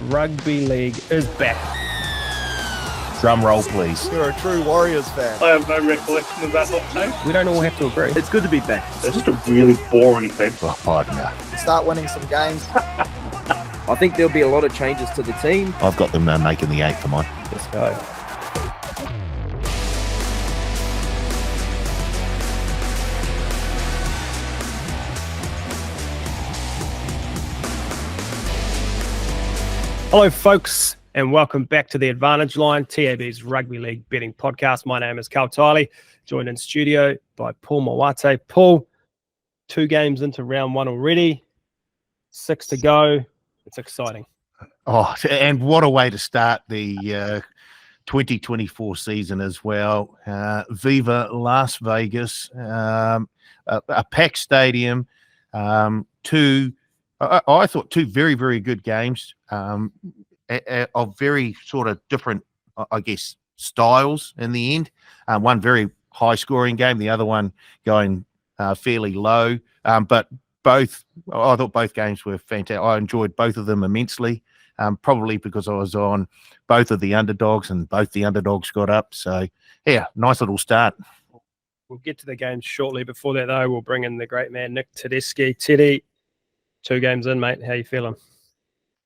Rugby League is back. Drum roll, please. You're a true Warriors fan. I have no recollection of that hot take. We don't all have to agree. It's good to be back. It's just a really boring team. Oh, no. Start winning some games. I think there'll be a lot of changes to the team. I've got them making the 8 for mine. Let's go. Hello, folks, and welcome back to The Advantage Line, TAB's Rugby League betting podcast. My name is Karl, joined in studio by Paul Mawate. Paul, 2 games into round 1 already, 6 to go. It's exciting. Oh, and what a way to start the 2024 season as well. Viva Las Vegas, a packed stadium, I thought 2 very, very good games of very sort of different, I guess, styles in the end. One very high-scoring game, the other one going fairly low. But I thought both games were fantastic. I enjoyed both of them immensely, probably because I was on both of the underdogs and both the underdogs got up. So, yeah, nice little start. We'll get to the games shortly. Before that, though, we'll bring in the great man, Nick Tedeschi. Teddy, 2 games in, mate. How you feeling?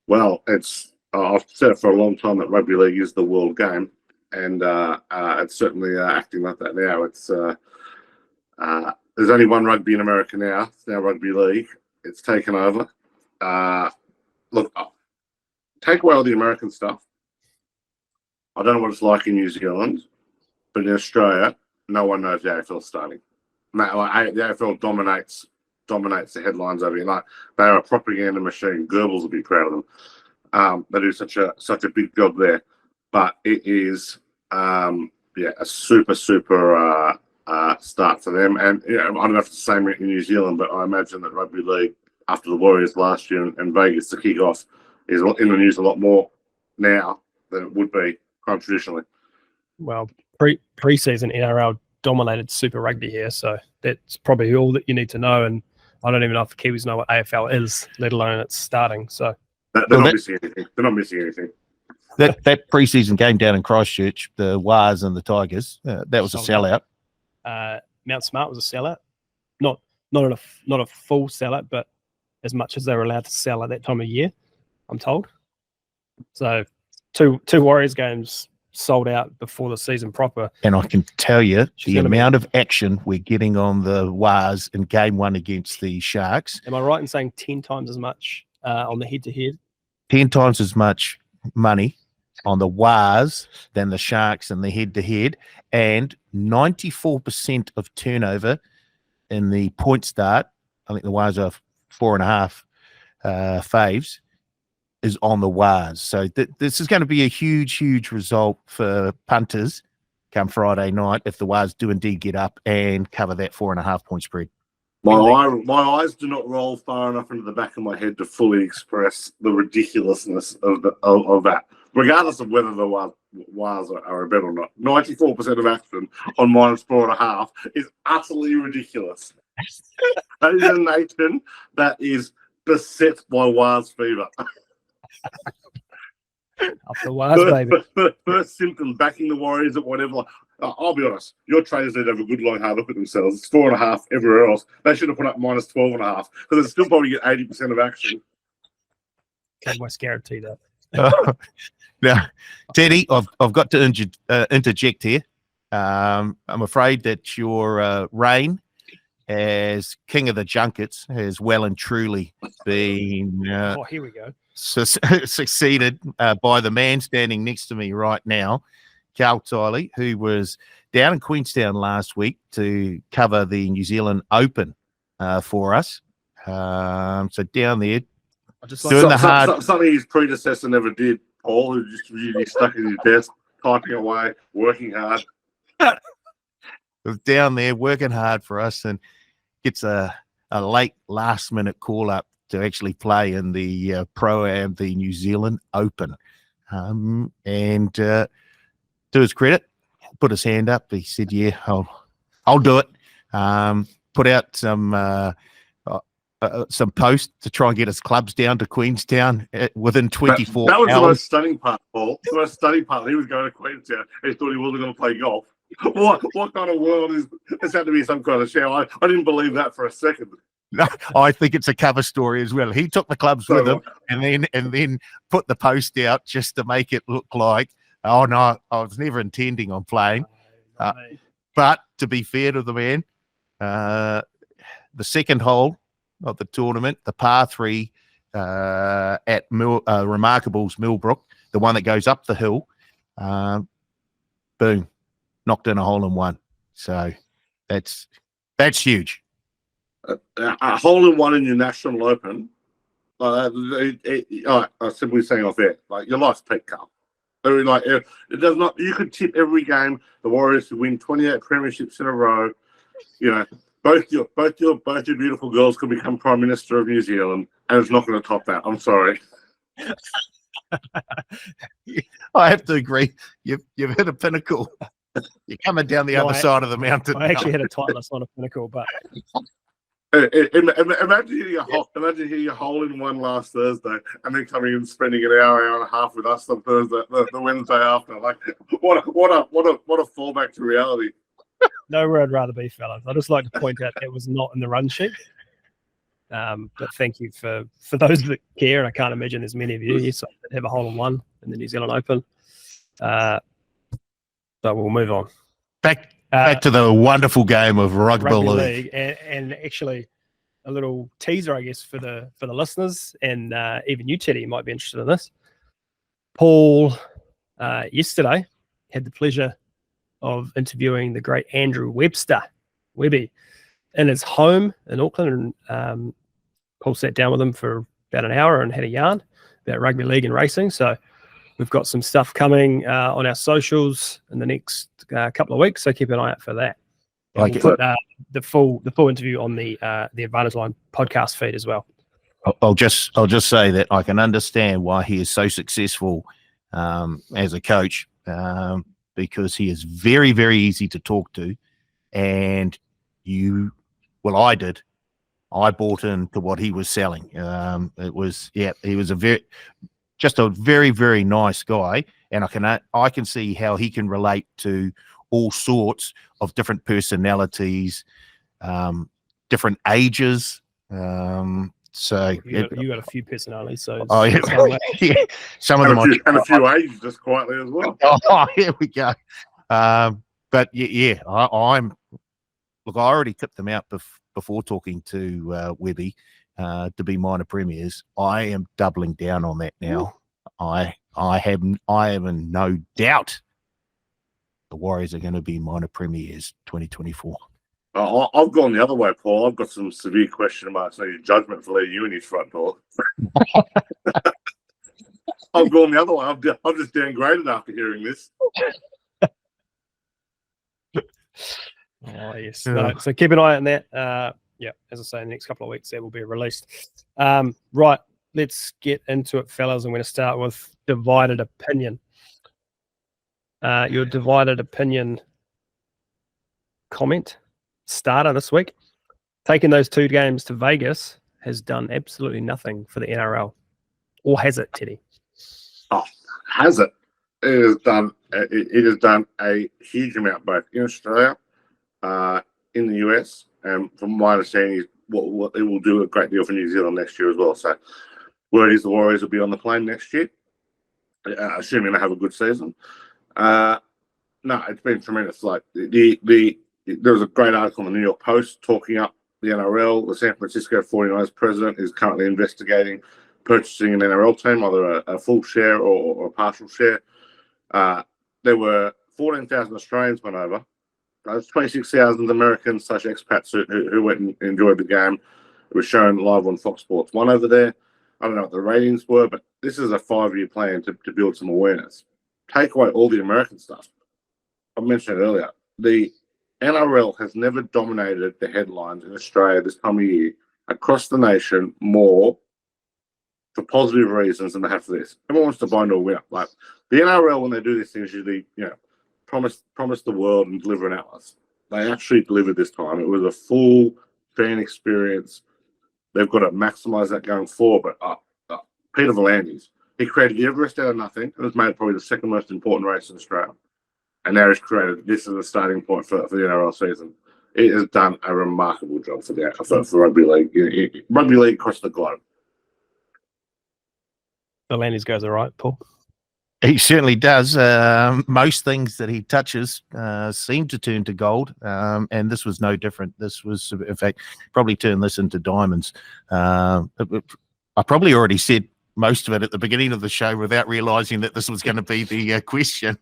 Well, I've said it for a long time that rugby league is the world game, and it's certainly acting like that now. There's only one rugby in America now. It's now rugby league. It's taken over. Look, take away all the American stuff. I don't know what it's like in New Zealand, but in Australia, no one knows the AFL starting. The AFL dominates the headlines over here. Like, they are a propaganda machine. Goebbels will be proud of them. They do such a big job there, but it is a super start for them. And I don't know if it's the same in New Zealand, but I imagine that rugby league after the Warriors last year and Vegas to kick off is in the news a lot more now than it would be traditionally. Well, pre-season NRL dominated Super Rugby here, so that's probably all that you need to know. And I don't even know if the Kiwis know what AFL is, let alone it's starting. So they're not missing anything. They're not missing anything. That pre-season game down in Christchurch, the Wars and the Tigers, that was a sellout. Mount Smart was a sellout, not a full sellout, but as much as they were allowed to sell at that time of year, I'm told. So two Warriors games sold out before the season proper. And I can tell you the amount of action we're getting on the Wars in game 1 against the Sharks. Am I right in saying 10 times as much on the head-to-head? 10 times as much money on the Wars than the Sharks in the head-to-head, and 94% of turnover in the point start. I think the Wars are 4.5 faves is on the Wars. So this is going to be a huge, huge result for punters come Friday night if the Wars do indeed get up and cover that 4.5 point spread. My eyes do not roll far enough into the back of my head to fully express the ridiculousness of that. Regardless of whether the Wars are a bet or not, 94% of action on -4.5 is utterly ridiculous. That is a nation that is beset by Wars fever. Up the Wars, baby. First symptom, backing the Warriors at whatever. I'll be honest, your traders need to have a good long hard look at themselves. It's 4.5 everywhere else. They should have put up -12.5 because they still probably get 80% of action. Can almost guarantee that. Now, Teddy, I've got to interject here. I'm afraid that your reign as king of the junkets has well and truly been here we go. succeeded by the man standing next to me right now, Karl, who was down in Queenstown last week to cover the New Zealand Open for us. So down there, doing the hard. Something his predecessor never did, Paul, who just really stuck at his desk, typing away, working hard. Was down there working hard for us and gets a late last-minute call-up to actually play in the Pro-Am, the New Zealand Open. And to his credit, put his hand up. He said, yeah, I'll do it. Put out some some posts to try and get his clubs down to Queenstown within 24 that was hours. the most stunning part, Paul. The most stunning part. He was going to Queenstown. He thought he wasn't going to play golf. What kind of world is this? Had to be some kind of show. I didn't believe that for a second. No, I think it's a cover story as well. He took the clubs with him and then put the post out just to make it look like, oh no, I was never intending on playing. But to be fair to the man, the second hole of the tournament, the par 3 at Remarkables Millbrook, the one that goes up the hill, boom, knocked in a hole in one. So that's huge. A hole in one in your national open. I'm simply saying off air, like your life's peak, Karl. Like it does not. You could tip every game the Warriors to win 28 premierships in a row. You know, both your beautiful girls could become Prime Minister of New Zealand, and it's not going to top that. I'm sorry. I have to agree. You've hit a pinnacle. You're coming down the other side of the mountain. I actually had a tightless on a pinnacle, but imagine hitting a hole in one last Thursday, and then coming and spending an hour and a half with us on Thursday, the Wednesday after. Like, what a fallback to reality. Nowhere I'd rather be, fellas. I'd just like to point out it was not in the run sheet. But thank you for those that care, and I can't imagine there's many of you. Yes, I did have a hole in one in the New Zealand Open. So we'll move on. Back to the wonderful game of rugby league. And actually a little teaser, I guess, for the listeners, and even you, Teddy, might be interested in this. Paul yesterday had the pleasure of interviewing the great Andrew Webby, in his home in Auckland, and Paul sat down with him for about an hour and had a yarn about rugby league and racing. So we've got some stuff coming on our socials in the next couple of weeks, so keep an eye out for that. We'll put the full interview on the Advantage Line podcast feed as well. I'll just say that I can understand why he is so successful as a coach, because he is very, very easy to talk to, and I bought into what he was selling. He was a very, very nice guy, and I can see how he can relate to all sorts of different personalities, different ages. So you got a few personalities. So some of them and a few ages just quietly as well. Oh, here we go. But I already tipped them out before talking to Webby to be minor premiers. I am doubling down on that now. I have no doubt the Warriors are going to be minor premiers 2024. I've gone the other way, Paul. I've got some severe question marks on your judgment for leaving you in his front door. I've gone the other way. I've just downgraded after hearing this. Oh, yes. No, so keep an eye on that. As I say, in the next couple of weeks, that will be released. Right, let's get into it, fellas. I'm going to start with divided opinion. Your divided opinion comment starter this week. Taking those 2 games to Vegas has done absolutely nothing for the NRL. Or has it, Teddy? Oh, has it? It has done a huge amount both in Australia, in the US, and from my understanding, what it will do a great deal for New Zealand next year as well. So, word is the Warriors will be on the plane next year, assuming they have a good season. No, it's been tremendous. Like there was a great article in the New York Post talking up the NRL. The San Francisco 49ers president is currently investigating purchasing an NRL team, either a full share or a partial share. There were 14,000 Australians went over. There's 26,000 Americans / expats who went and enjoyed the game. It was shown live on Fox Sports 1 over there. I don't know what the ratings were, but this is a 5-year plan to build some awareness. Take away all the American stuff. I mentioned it earlier. The NRL has never dominated the headlines in Australia this time of year across the nation more for positive reasons than they have for this. Everyone wants to buy into a winner. Like the NRL, when they do these things, usually, promise the world and deliver an atlas. They actually delivered this time. It was a full fan experience. they've got to maximise that going forward. But Peter V'landys, he created the Everest out of nothing. It was made probably the second most important race in Australia. And now he's created this as a starting point for the NRL season. It has done a remarkable job for rugby league. Rugby league across the globe. V'landys goes all right, Paul. He certainly does. Most things that he touches seem to turn to gold, and this was no different. This was, in fact, probably turned this into diamonds. I probably already said most of it at the beginning of the show without realising that this was going to be the question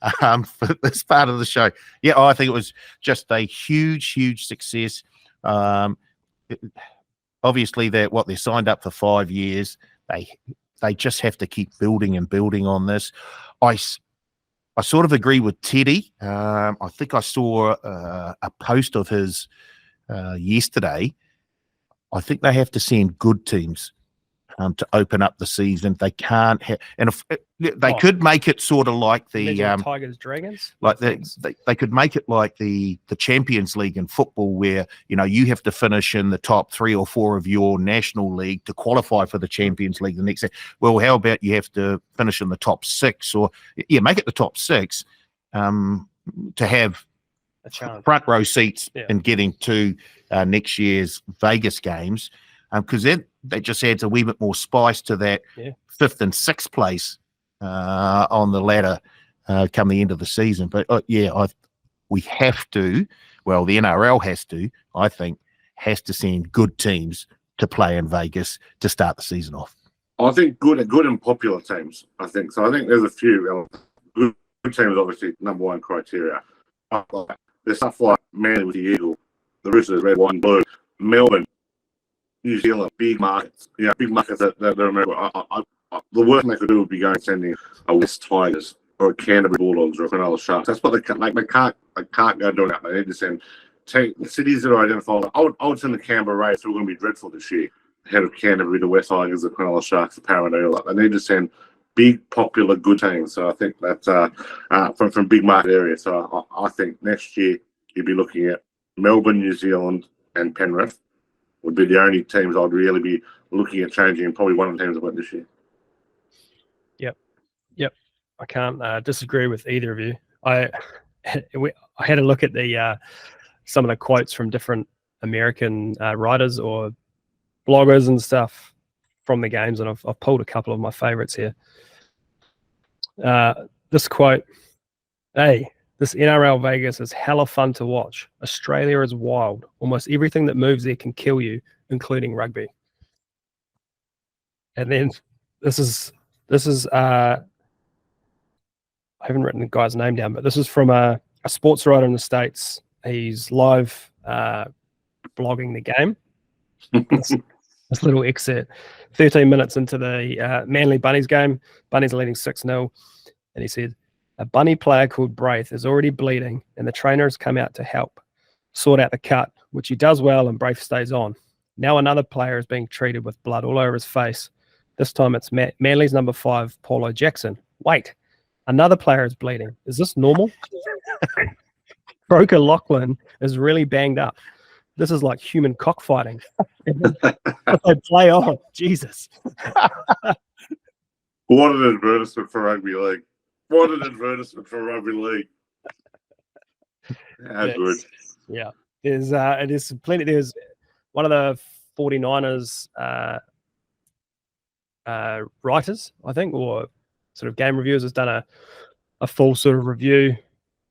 for this part of the show. Yeah, I think it was just a huge, huge success. Obviously, they're signed up for 5 years. They just have to keep building and building on this. I sort of agree with Teddy. I think I saw a post of his yesterday. I think they have to send good teams to open up the season. They can't have, and if they could make it sort of like the Tigers, Dragons, like they could make it like the Champions League in football, where you have to finish in the top 3 or 4 of your national league to qualify for the Champions League the next day. Well, how about you have to finish in the top 6, or make it the top 6 to have a chance, front row seats in getting to next year's Vegas games, because that just adds a wee bit more spice to that 5th and 6th place on the ladder come the end of the season. But we have to, well, the NRL has to send good teams to play in Vegas to start the season off. I think good and popular teams. I think there's a few good teams. Obviously, number one criteria. There's stuff like Manly with the Eagle, the Roosters, red, white, and blue, Melbourne, New Zealand, big markets. Big markets that America. The worst thing they could do would be going sending a West Tigers or a Canterbury Bulldogs or a Cronulla Sharks. That's what they can't. They can't go doing that. They need to send the cities that are identified. I would send the Canberra Raiders, who are going to be dreadful this year, ahead of Canterbury, the West Tigers, the Cronulla Sharks, the Parramatta. They need to send big, popular, good teams. So I think that's from big market areas. So I think next year you'd be looking at Melbourne, New Zealand, and Penrith would be the only teams I'd really be looking at changing, and probably one of the teams that went this year. Yep. I can't disagree with either of you. I had a look at the some of the quotes from different American writers or bloggers and stuff from the games, and I've pulled a couple of my favorites here. This quote: "Hey, this NRL Vegas is hella fun to watch. Australia is wild. Almost everything that moves there can kill you, including rugby." And then this is I haven't written the guy's name down, but this is from a sports writer in the States. He's live blogging the game. This little excerpt, 13 minutes into the Manly Bunnies game. Bunnies are leading 6-0. And he said, "A Bunny player called Braith is already bleeding, and the trainer has come out to help sort out the cut, which he does well, and Braith stays on. Now another player is being treated with blood all over his face. This time it's Manly's number 5, Paulo Jackson. Wait, another player is bleeding. Is this normal? Broker Lachlan is really banged up. This is like human cockfighting." They play on. Jesus. What an advertisement for rugby league. What an advertisement for rugby league. How good. Yeah. There's plenty. There's one of the 49ers writers, I think, or sort of game reviewers, has done a full sort of review.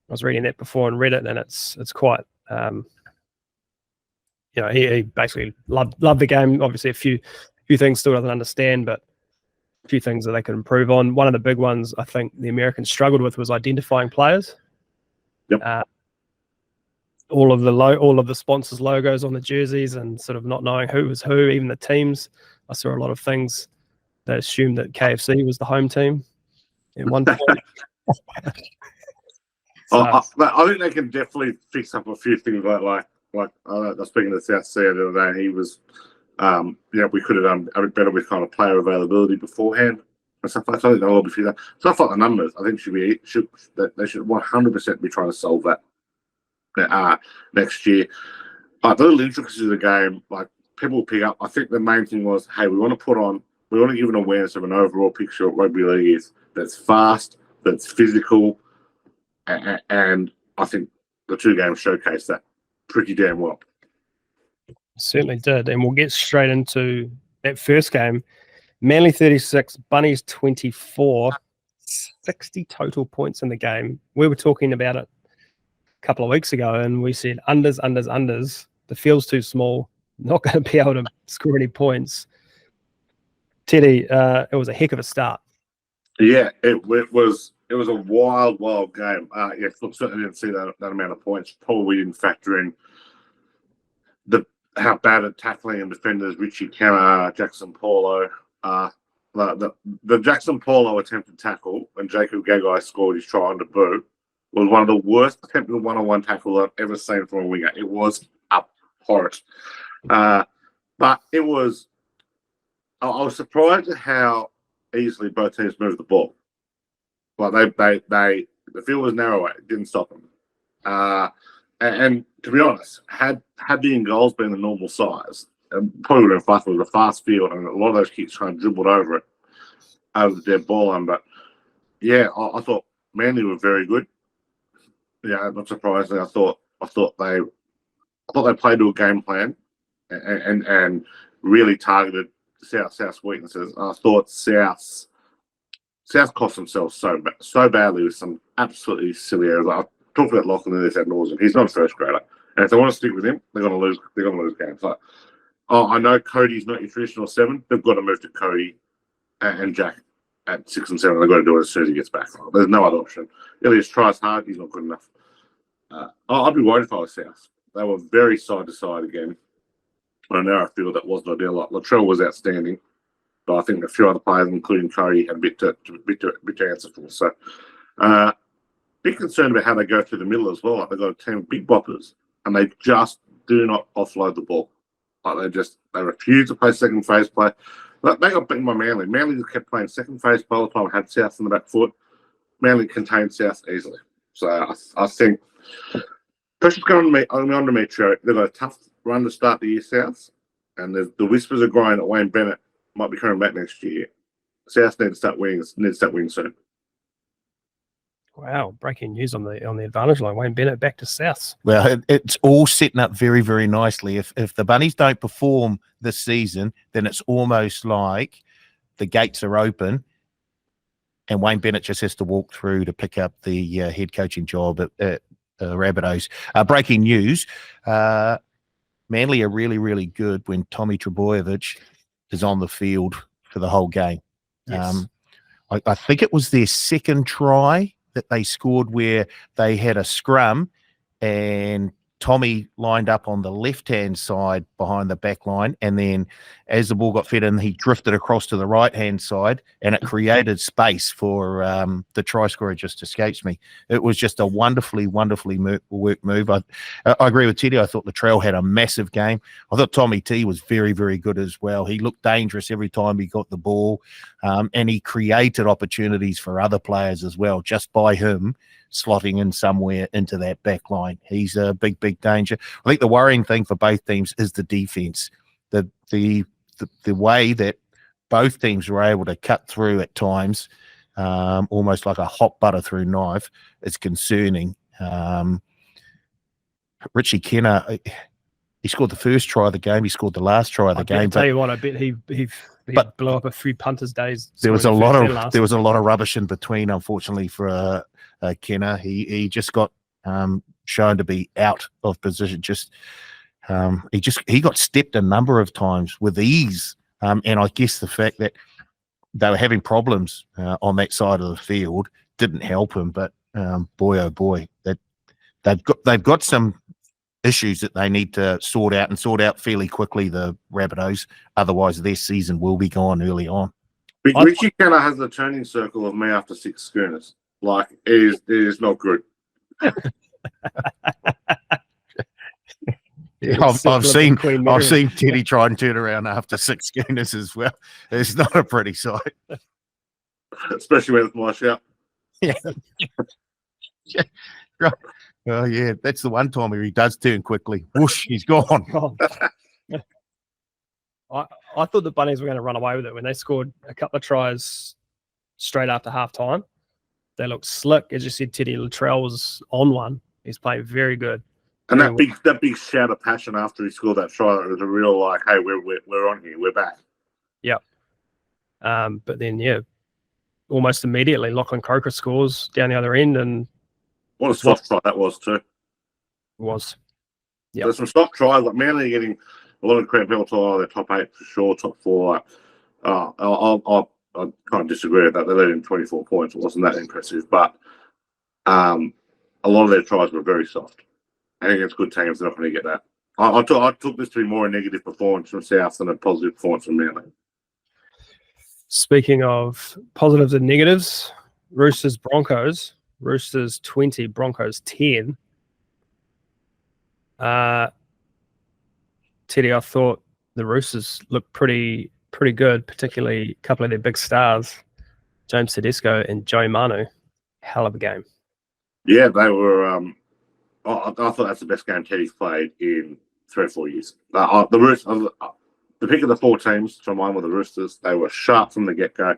I was reading that before on Reddit, and it's quite he basically loved the game. Obviously a few things still doesn't understand, but a few things that they could improve on. One of the big ones I think the Americans struggled with was identifying players. Yep. All of the sponsors' logos on the jerseys, and sort of not knowing who was who, even the teams. I saw a lot of things that assumed that KFC was the home team at one point. I think they can definitely fix up a few things like I was speaking to South Sea the other day, and he was, we could have done a bit better with kind of player availability beforehand and stuff like that. So they'll be few that stuff like the numbers. I think they should 100% be trying to solve that next year. The little intricacies of the game, like people will pick up. I think the main thing was, hey, we want to give an awareness of an overall picture of rugby league is that's fast, that's physical, and I think the 2 games showcased that pretty damn well. Certainly did. And we'll get straight into that first game. Manly 36, Bunnies 24, 60 total points in the game. We were talking about it a couple of weeks ago, and we said unders, unders, unders. The field's too small. Not going to be able to score any points. Teddy, it was a heck of a start. Yeah, it was a wild game. Yeah, look, certainly didn't see that amount of points. Probably didn't factor in how bad at tackling and defenders Richie Kenner, Jackson Paulo. The Jackson Paulo attempted tackle when Jacob Gagai scored his try on the boot was one of the worst attempted one-on-one tackles I've ever seen from a winger. It was abhorrent. But it was. I was surprised at how easily both teams moved the ball. Like the field was narrow. It didn't stop them. And to be honest, had the goals been the normal size, probably would have been fast. It was a fast field, and a lot of those kicks kind of dribbled over the dead ball line. But yeah, I thought Manly were very good. Yeah, not surprisingly, I thought they played to a game plan and really targeted South's weaknesses. I thought South cost themselves so badly with some absolutely silly errors. I talked about Lachlan in this ad nauseum. He's not a first grader, and if they want to stick with him, they're going to lose. They're going to lose games. Like, I know Cody's not your traditional 7. They've got to move to Cody and Jack at 6 and 7. They've got to do it as soon as he gets back. There's no other option. Ilias tries hard. He's not good enough. I'd be worried if I was South. They were very side to side again. On a narrow field that wasn't ideal. Like Latrell was outstanding, but I think a few other players, including Cody, had a bit to answer for. So, big concern about how they go through the middle as well. Like they've got a team of big boppers, and they just do not offload the ball. Like they refuse to play second phase play. Like they got beaten by Manly. Manly just kept playing second phase play all the time. Had South in the back foot. Manly contained South easily. So I think pressure's going on to me, Cherry. They've got a tough run to start the year, South, and the whispers are growing that Wayne Bennett might be coming back next year. South need to start winning soon. Wow, breaking news on the advantage line. Wayne Bennett back to South. Well, it's all setting up very, very nicely. If the Bunnies don't perform this season, then it's almost like the gates are open and Wayne Bennett just has to walk through to pick up the head coaching job at Rabbitohs. Breaking news, Manly are really, really good when Tommy Trbojevic is on the field for the whole game. Yes. I think it was their second try that they scored where they had a scrum and Tommy lined up on the left-hand side behind the back line, and then as the ball got fed in, he drifted across to the right-hand side, and it created space for the try scorer. Just escapes me. It was just a wonderfully worked move. I agree with Teddy. I thought Latrell had a massive game. I thought Tommy T was very, very good as well. He looked dangerous every time he got the ball, and he created opportunities for other players as well just by him slotting in somewhere into that back line. He's a big danger. I think the worrying thing for both teams is the defense. The way that both teams were able to cut through at times, almost like a hot butter through knife, is concerning. Richie Kenner, he scored the first try of the game. He scored the last try of the game. I tell you what, I bet he blew up a few punters' days. There was a lot of rubbish in between, unfortunately, for Kenner. He just got shown to be out of position. He got stepped a number of times with ease, and I guess the fact that they were having problems on that side of the field didn't help him. But boy, oh boy, that they've got some issues that they need to sort out fairly quickly, the Rabbitohs. Otherwise, their season will be gone early on. Richie Kenner has the turning circle of me after 6 schooners. Like, it is not good. I've seen Teddy try and turn around after 6 schooners as well. It's not a pretty sight, especially when it's my shout. Yeah. Right. Oh yeah, that's the one time where he does turn quickly. Whoosh, he's gone. I thought the Bunnies were going to run away with it when they scored a couple of tries straight after half time. They looked slick. As you said, Teddy Latrell was on one. He's playing very good. And Very that big shout of passion after he scored that try, it was a real like, hey, we're on here, we're back. Yep. But then almost immediately Lachlan Croker scores down the other end, and What a soft try that was too. was. Yep. There's some soft tries, like Manly getting a lot of credit. People talk, they're top 8 for sure, top 4. I kind of disagree with that. They led in 24 points. It wasn't that impressive, but a lot of their tries were very soft. And against good teams, they're not going to get that. I took this to be more a negative performance from South than a positive performance from Manly. Speaking of positives and negatives, Roosters Broncos. Roosters 20, Broncos 10. Teddy, I thought the Roosters looked pretty good, particularly a couple of their big stars, James Tedesco and Joey Manu. Hell of a game. Yeah, they were. I thought that's the best game Teddy's played in 3 or 4 years. The Roosters, the pick of the 4 teams from mine were the Roosters. They were sharp from the get-go.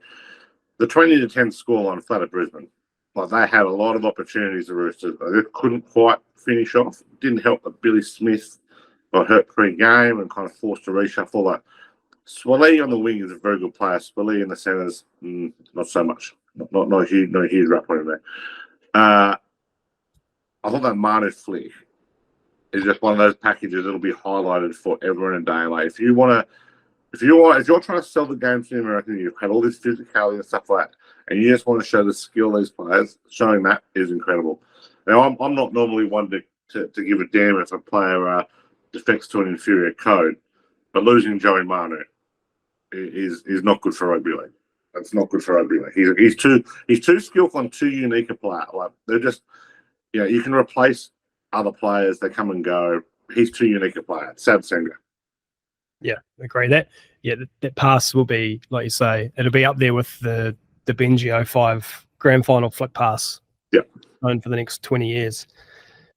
The 20-10 scoreline flattered Brisbane. Like, they had a lot of opportunities, the Roosters. They couldn't quite finish off. Didn't help that Billy Smith got hurt pre-game and kind of forced to reshuffle. Like, Swilly on the wing is a very good player. Swilly in the centres, not so much. Not a huge rap on him there. I thought that Manu flick is just one of those packages that'll be highlighted forever and a day. Like, if you're trying to sell the game to the American, you've had all this physicality and stuff like that, and you just want to show the skill of these players, showing that is incredible. Now, I'm not normally one to give a damn if a player defects to an inferior code, but losing Joey Manu is not good for rugby league. That's not good for rugby league. He's too skillful and too unique a player. Like, they're just, you can replace other players. They come and go. He's too unique a player. Sad Senga. Yeah, agree that. Yeah, that pass will be, like you say, it'll be up there with the Benji 05 grand final flick pass. Yeah. Known for the next 20 years.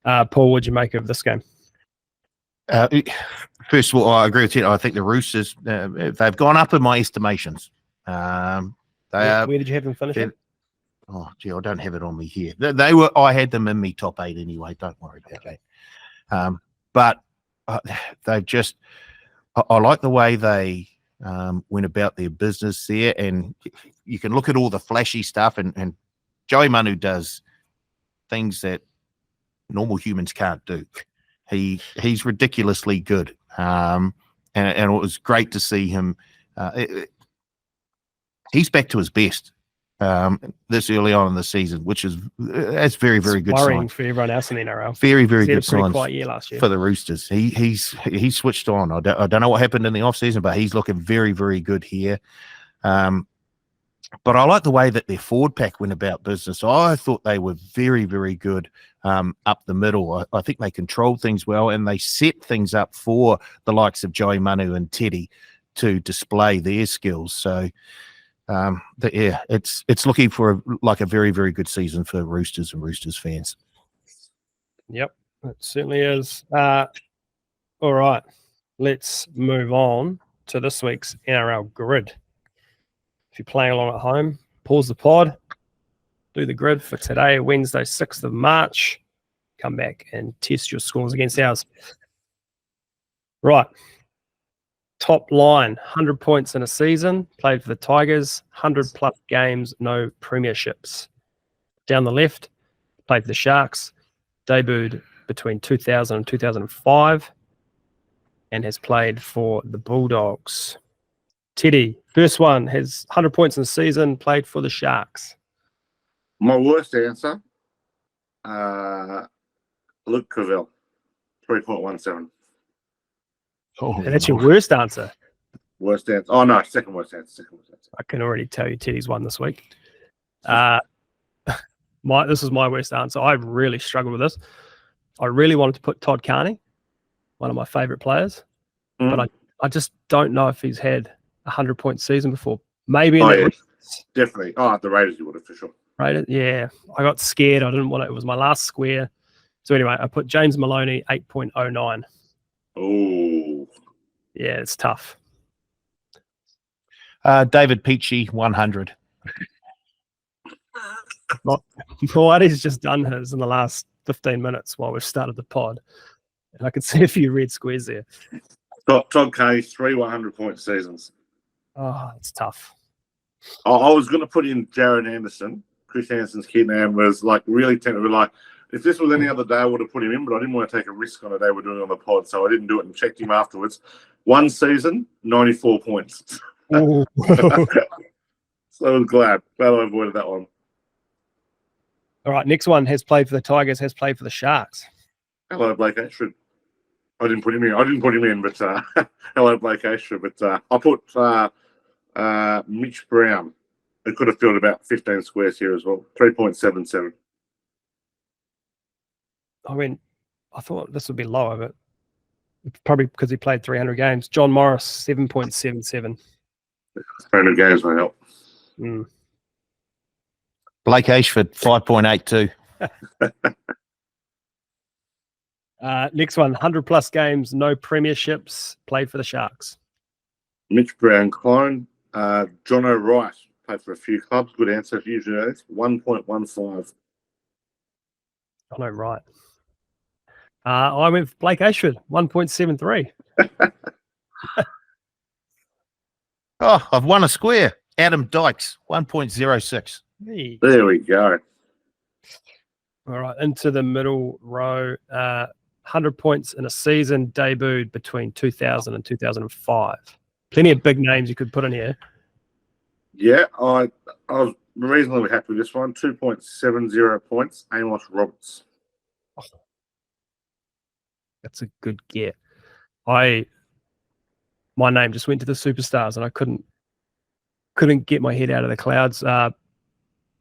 Paul, what'd you make of this game? First of all, I agree with you. I think the Roosters, they've gone up in my estimations. Where did you have them finishing? Oh, gee, I don't have it on me here. They were. I had them in me top 8 anyway. Don't worry about that. But they've just. I like the way they went about their business there, and you can look at all the flashy stuff, and Joey Manu does things that normal humans can't do. He's ridiculously good, and it was great to see him. He's back to his best this early on in the season, which is that's very good worrying sign for everyone else in the NRL. Very good sign. sign Quiet year last year for the Roosters. He's switched on. I don't know what happened in the off season, but he's looking very good here. But I like the way that their forward pack went about business. I thought they were very good up the middle. I think they controlled things well, and they set things up for the likes of Joey Manu and Teddy to display their skills. So, it's looking for a very good season for Roosters and Roosters fans. Yep, it certainly is. All right, let's move on to this week's NRL Grid. If you're playing along at home, pause the pod, do the grid for today, Wednesday, 6th of March. Come back and test your scores against ours. Right. Top line, 100 points in a season, played for the Tigers, 100+ games, no premierships. Down the left, played for the Sharks, debuted between 2000 and 2005, and has played for the Bulldogs. Teddy, first one, has 100 points in the season, played for the Sharks. My worst answer, Luke Cavell, 3.17. Oh, And that's your worst answer. Worst answer. Oh, no, second worst answer. I can already tell you Teddy's won this week. This is my worst answer. I really struggled with this. I really wanted to put Todd Carney, one of my favourite players, but I just don't know if he's had a 100-point season before. Maybe definitely. Oh, at the Raiders you would have for sure. Raiders, yeah. I got scared. I didn't want it. It was my last square. So anyway, I put James Maloney 8.09. Oh. Yeah, it's tough. David Peachy, 100. Whitey's just done his in the last 15 minutes while we've started the pod. And I can see a few red squares there. Todd Carney, 3 100-point seasons. Oh, it's tough. I was going to put in Jared Anderson, Chris Anderson's kid, and was like really tempted. Like, if this was any other day, I would have put him in, but I didn't want to take a risk on a day we're doing it on the pod, so I didn't do it and checked him afterwards. 1 season, 94 points. Ooh. So I was glad I avoided that one. All right, next one has played for the Tigers, has played for the Sharks. Hello, Blake Ashford. I didn't put him in, but hello, Blake Ashford. But I put Mitch Brown. It could have filled about 15 squares here as well. 3.77. I mean, I thought this would be lower, but probably because he played 300 games. John Morris, 7.77. 300 games may help. Mm. Blake Ashford, 5.82. Next one, 100-plus games, no premierships, played for the Sharks. Mitch Brown, Clone. John O'Wright, played for a few clubs. Good answer for you, 1.15. I know, right. I went for Blake Ashford, 1.73. Oh, I've won a square. Adam Dykes, 1.06. Hey. There we go. All right, into the middle row. 100 points in a season, debuted between 2000 and 2005. Plenty of big names you could put in here. Yeah, I was reasonably happy with this one. 2.70 points, Amos Roberts. Oh, that's a good get. My name just went to the superstars and I couldn't get my head out of the clouds.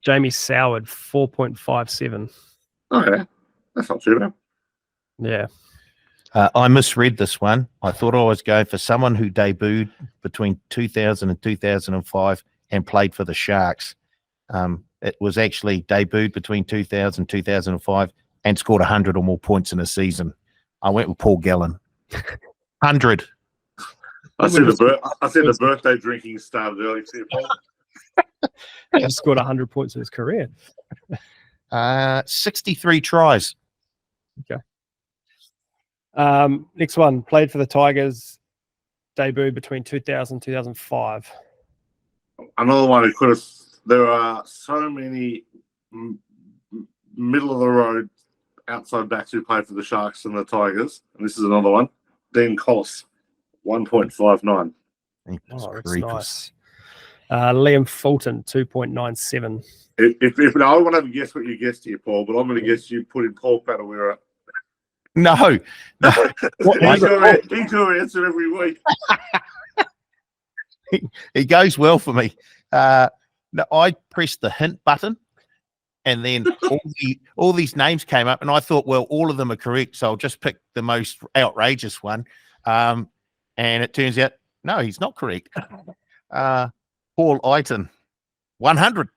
Jamie Soward, 4.57. Oh, yeah. That's not too bad. Yeah. I misread this one. I thought I was going for someone who debuted between 2000 and 2005 and played for the Sharks. It was actually debuted between 2000 and 2005 and scored 100 or more points in a season. I went with Paul Gallen. 100. I see the birthday drinking started early too. He scored 100 points in his career. 63 tries. Okay. Next one, played for the Tigers, debuted between 2000 and 2005. Another one who could have. There are so many middle of the road outside backs who played for the Sharks and the Tigers, and this is another one. Dean Collis, 1.59. Oh, that's nice. Liam Fulton, 2.97. If I want to have a guess what you guessed here, Paul, but I'm going to guess you put in Paul Patawira. No. He could answer every week. He goes well for me. No, I pressed the hint button, and then all these names came up, and I thought, well, all of them are correct, so I'll just pick the most outrageous one. And it turns out, no, he's not correct. Paul Eiton, 100.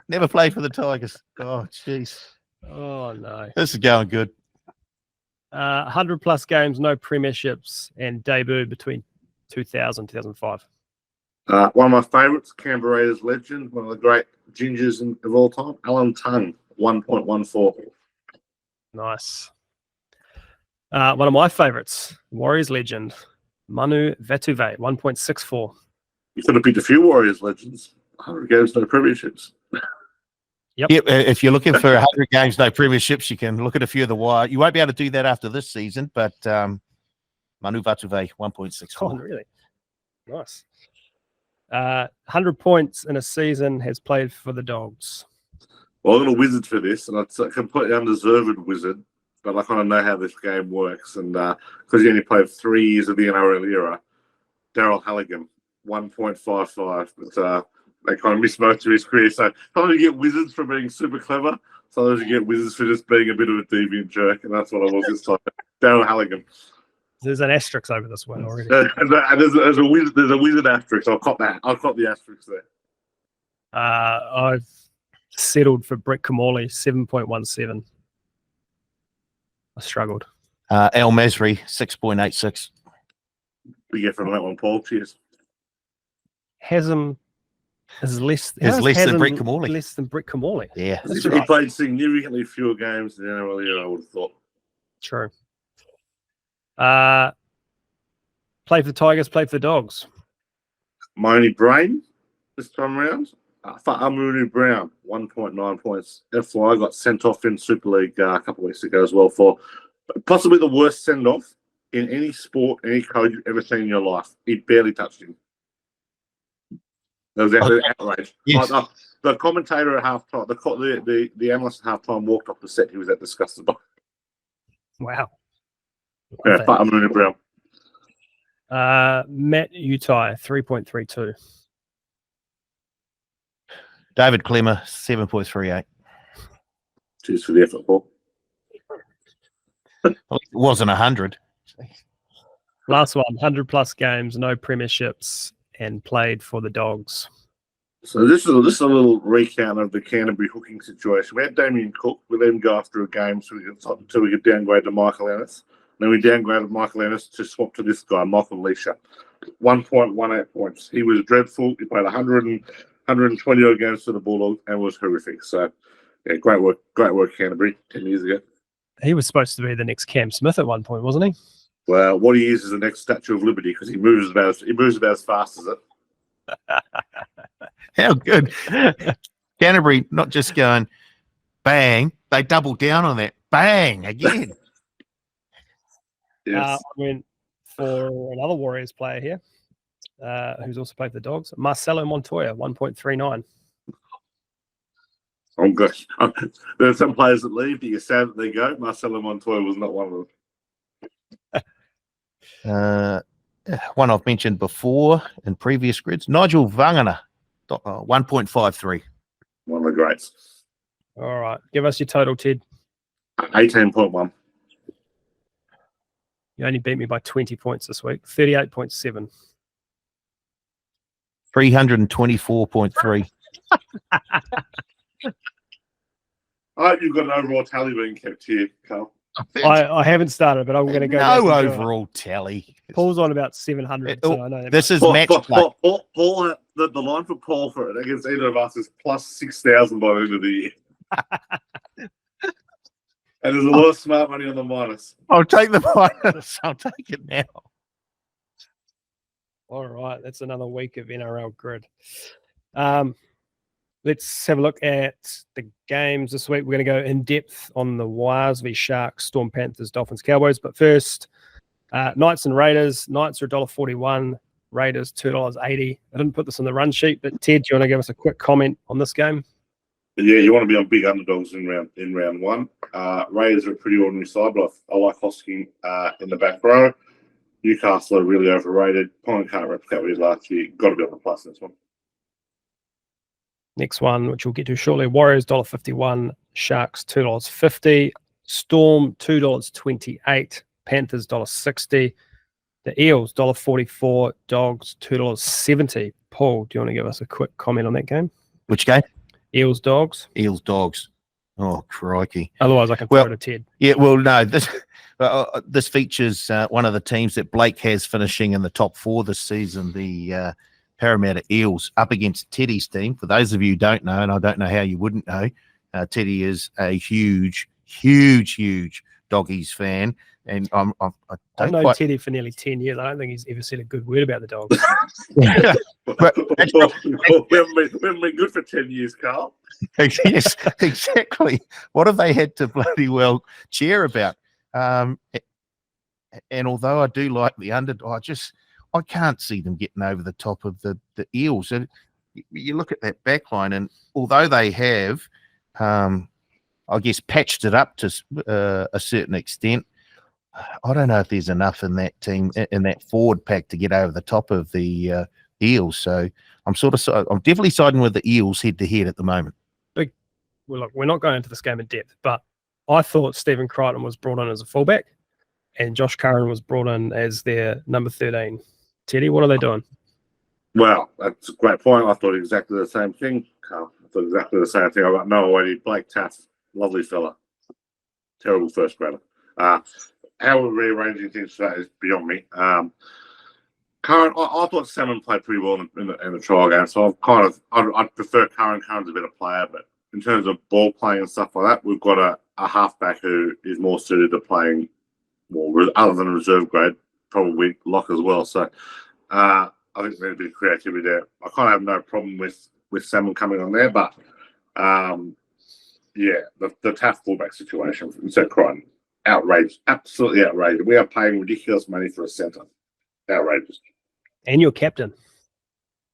Never played for the Tigers. Oh, jeez. Oh, no. This is going good. 100-plus games, no premierships, and debuted between 2000 and 2005. One of my favourites, Canberra Raiders legend, one of the great gingers of all time, Alan Tongue, 1.14. Nice. One of my favourites, Warriors legend, Manu Vatuvei, 1.64. You could have picked a few Warriors legends. 100 games, no premierships. Yep. If you're looking for 100 games, no premierships, you can look at a few of the wire. You won't be able to do that after this season, but Manu Vatuvei, 1.64. Oh, really? Nice. 100 points in a season, has played for the Dogs. Well, I'm going to wizard for this, and it's a completely undeserved wizard, but I kind of know how this game works. And because he only played 3 years of the NRL era, Daryl Halligan, 1.55. But they kind of missed most of his career. So sometimes you get wizards for being super clever. Sometimes you get wizards for just being a bit of a deviant jerk, and that's what I was this time. Daryl Halligan. There's an asterisk over this one already. And there's a wizard asterisk. I'll cop that. I'll cop the asterisk there. I've settled for Brett Kamali, 7.17. I struggled. Al Masri, 6.86. We get from that one, Paul. Cheers. Hasm is less. Is how less than Hasm Brett Kamali. Less than Brett Kamali. Yeah. That's He right. played significantly fewer games than NRL era, I would have thought. True. Play for the Tigers, play for the Dogs. My only brain this time around. For Amunu Brown, 1.9 points. FY got sent off in Super League a couple of weeks ago as well for possibly the worst send-off in any sport, any code you've ever seen in your life. He barely touched him. That was outrage. Yes. The commentator at halftime, the analyst at halftime walked off the set. He was that disgusted by. Wow. Yeah, for Amunu Brown. Matt Utai, 3.32. David Clemmer, 7.38. Cheers for the effort, Paul. It wasn't 100. Last one, 100 plus games, no premierships, and played for the Dogs. So this is a little recount of the Canterbury hooking situation. We had Damien Cook. We let him go after a game until we could downgrade to Michael Ennis. Then we downgraded Michael Ennis to swap to this guy, Michael Leisha. 1.18 points. He was dreadful. He played 120 odd games for the Bulldogs and was horrific. So, yeah, great work, Canterbury, 10 years ago. He was supposed to be the next Cam Smith at one point, wasn't he? Well, what he is the next Statue of Liberty because he moves about as fast as it. How good. Canterbury not just going bang, they doubled down on that. Bang again. Yes. I went for another Warriors player here, who's also played for the Dogs. Marcelo Montoya, 1.39. I'm good. There are some players that leave, but you're sad that they go. Marcelo Montoya was not one of them. One I've mentioned before in previous grids, Nigel Vangana, 1.53. One of the greats. All right. Give us your total, Ted. 18.1. You only beat me by 20 points this week. 38.7. 324.3. I hope you've got an overall tally being kept here, Karl. I haven't started, but I'm going to go. No overall tally. Paul's on about 700. So I know that This is Paul, match Paul, the line for Paul for it against either of us is plus 6,000 by the end of the year. And there's a lot of smart money on the minus. I'll take the minus. I'll take it now. All right. That's another week of NRL Grid. Let's have a look at the games this week. We're going to go in depth on the Wires v Sharks, Storm Panthers, Dolphins, Cowboys. But first, Knights and Raiders. Knights are $1.41. Raiders $2.80. I didn't put this on the run sheet, but Ted, do you want to give us a quick comment on this game? Yeah, you want to be on big underdogs in round one. Raiders are a pretty ordinary side, but I like Hosking in the back row. Newcastle are really overrated. Pond can't replicate what he did last year. Got to be on the plus in this one. Next one, which we'll get to shortly. Warriors $1.51. Sharks $2.50. Storm $2.28. Panthers $1.60. The Eels $1.44. Dogs $2.70. Paul, do you want to give us a quick comment on that game? Which game? Eels Dogs. Eels Dogs. Oh, crikey. Otherwise, I can throw it to Ted. Yeah, well, no, this features one of the teams that Blake has finishing in the top four this season, the Parramatta Eels, up against Teddy's team. For those of you who don't know, and I don't know how you wouldn't know, Teddy is a huge Doggies fan. And I've known Teddy for nearly 10 years. I don't think he's ever said a good word about the Dogs. But we haven't been good for 10 years, Karl. Yes, exactly. What have they had to bloody well cheer about? And although I do like the underdog, I can't see them getting over the top of the Eels. And you look at that backline, and although they have, I guess, patched it up to a certain extent, I don't know if there's enough in that team, in that forward pack, to get over the top of the Eels. So I'm definitely siding with the Eels head to head at the moment. Well, look, we're not going into this game in depth, but I thought Stephen Crichton was brought in as a fullback and Josh Curran was brought in as their number 13. Teddy, what are they doing? Well, that's a great point. I thought exactly the same thing, Karl. I thought exactly the same thing. I got no idea. Blake Taff, lovely fella. Terrible first grader. How we're rearranging things for that is beyond me. Curran, I thought Salmon played pretty well in the trial game, so I'd prefer Curran. Curran's a better player, but in terms of ball playing and stuff like that, we've got a halfback who is more suited to playing more, other than a reserve grade, probably lock as well. So I think there's a bit of creativity there. I kind of have no problem with Salmon coming on there, but the tough fullback situation from Seth Crichton, outrageous, absolutely outrageous. We are paying ridiculous money for a centre. Outrageous. And your captain.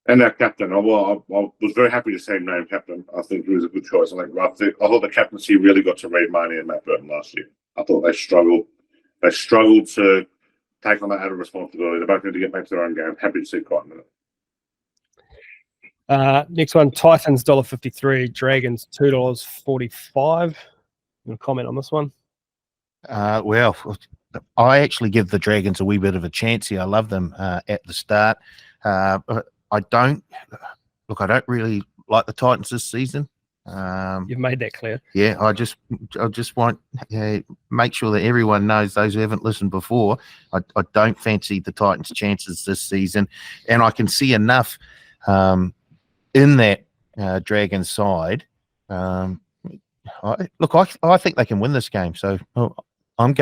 And our captain. I was very happy to see him named captain. I think he was a good choice. I thought the captaincy really got to Reid Marnie and Matt Burton last year. I thought they struggled. They struggled to take on that added responsibility. They both need to get back to their own game. Happy to see Crichton in it. Next one, Titans $1.53, Dragons $2.45. You want to comment on this one? Well, I actually give the Dragons a wee bit of a chance here. I love them at the start. I don't really like the Titans this season. You've made that clear. Yeah, I just want make sure that everyone knows, those who haven't listened before, I don't fancy the Titans' chances this season, and I can see enough in that Dragons side. I think they can win this game. So I'm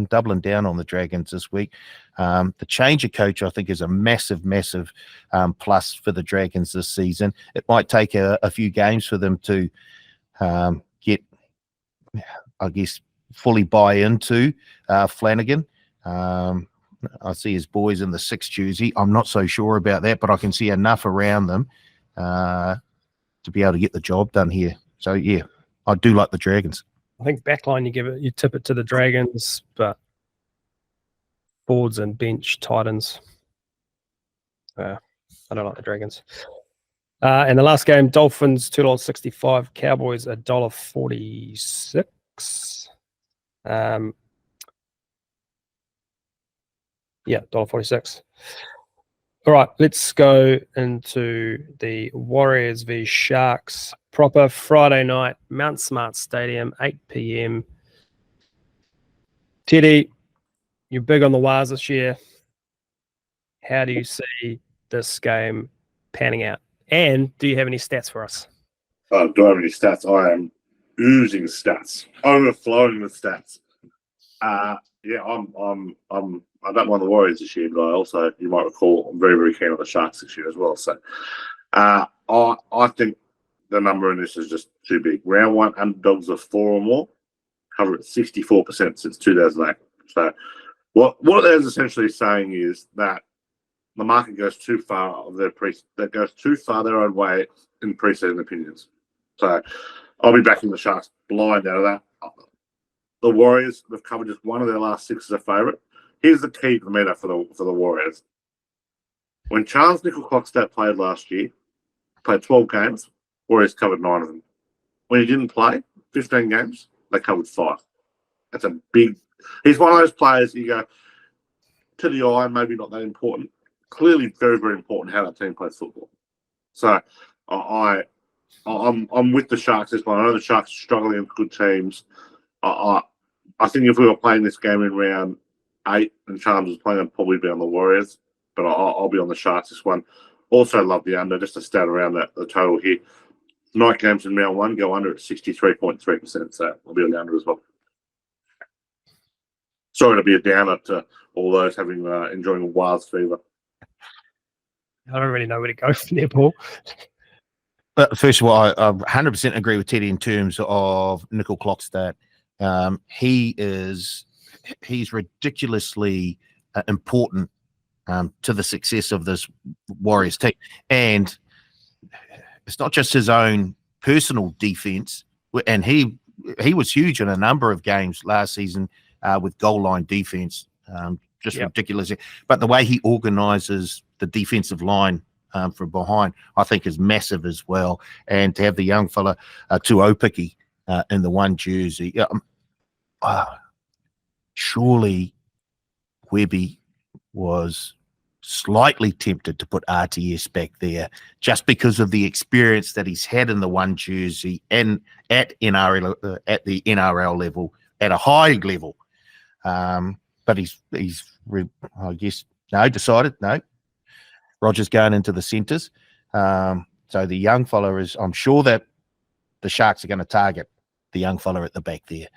doubling down on the Dragons this week. The change of coach, I think, is a massive plus for the Dragons this season. It might take a few games for them to get, I guess, fully buy into Flanagan. I see his boys in the 6th jersey. I'm not so sure about that, but I can see enough around them to be able to get the job done here. So yeah, I do like the Dragons. I think backline you tip it to the Dragons, but boards and bench Titans. I don't like the Dragons. And the last game, Dolphins $2.65, Cowboys $1.46. $1.46. All right, let's go into the Warriors v Sharks proper Friday night, Mount Smart Stadium, 8 p.m. Teddy, you're big on the Wars this year. How do you see this game panning out? And do you have any stats for us? Do I have any stats? I am oozing stats, overflowing with stats. I don't mind the Warriors this year, but I also, you might recall, I'm very, very keen on the Sharks this year as well. So I think the number in this is just too big. Round one, underdogs of 4 or more, cover at 64% since 2008. So what that is essentially saying is that the market goes too far of their their own way in preseason opinions. So I'll be backing the Sharks blind out of that. The Warriors, they've covered just one of their last 6 as a favourite. Here's the key to the meta for the Warriors. When Charles Nickel-Clockstad played last year, played 12 games, Warriors covered 9 of them. When he didn't play, 15 games, they covered 5. That's a big... He's one of those players you go, to the eye, maybe not that important. Clearly very, very important how that team plays football. So I'm with the Sharks this one. I know the Sharks are struggling with good teams. I think if we were playing this game in round 8 and Charles was playing, I'd probably be on the Warriors, but I'll be on the Sharks this one. Also love the under, just to stat around the total here. Night games in round 1 go under at 63.3%, so I'll be on the under as well. Sorry to be a downer to all those having enjoying a Wars fever. I don't really know where to go from there, Paul. First of all, I 100% agree with Teddy in terms of Nickel-Clockstad. He's ridiculously important to the success of this Warriors team. And it's not just his own personal defense, and he was huge in a number of games last season with goal line defense, ridiculous. But the way he organizes the defensive line from behind, I think, is massive as well. And to have the young fella, Tuopiki, in the 1 jersey, surely Webby was slightly tempted to put RTS back there just because of the experience that he's had in the 1 jersey and at the NRL level, at a high level. But he's decided, no, Rogers going into the centres. So the young fella I'm sure that the Sharks are going to target the young fella at the back there.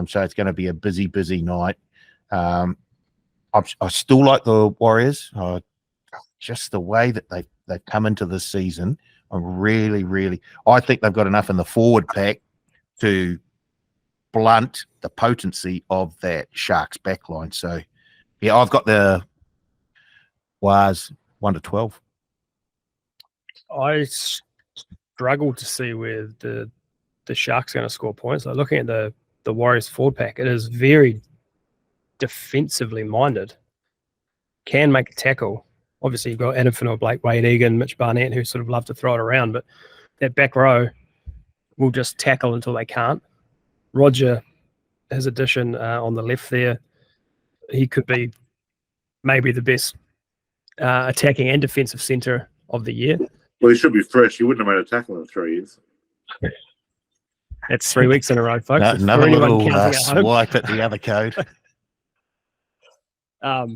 So it's going to be a busy, busy night. I still like the Warriors. Just the way that they've come into this season, I think they've got enough in the forward pack to blunt the potency of that Sharks backline. So, yeah, I've got the Wars 1-12. I struggle to see where the Sharks are going to score points. Like looking at the Warriors forward pack, it is very defensively minded. Can make a tackle. Obviously, you've got Adam Blake, Wade Egan, Mitch Barnett, who sort of love to throw it around, but that back row will just tackle until they can't. Roger, his addition on the left there, he could be maybe the best attacking and defensive centre of the year. Well, he should be fresh. He wouldn't have made a tackle in 3 years. That's 3 weeks in a row, folks. Another little swipe at the other code. I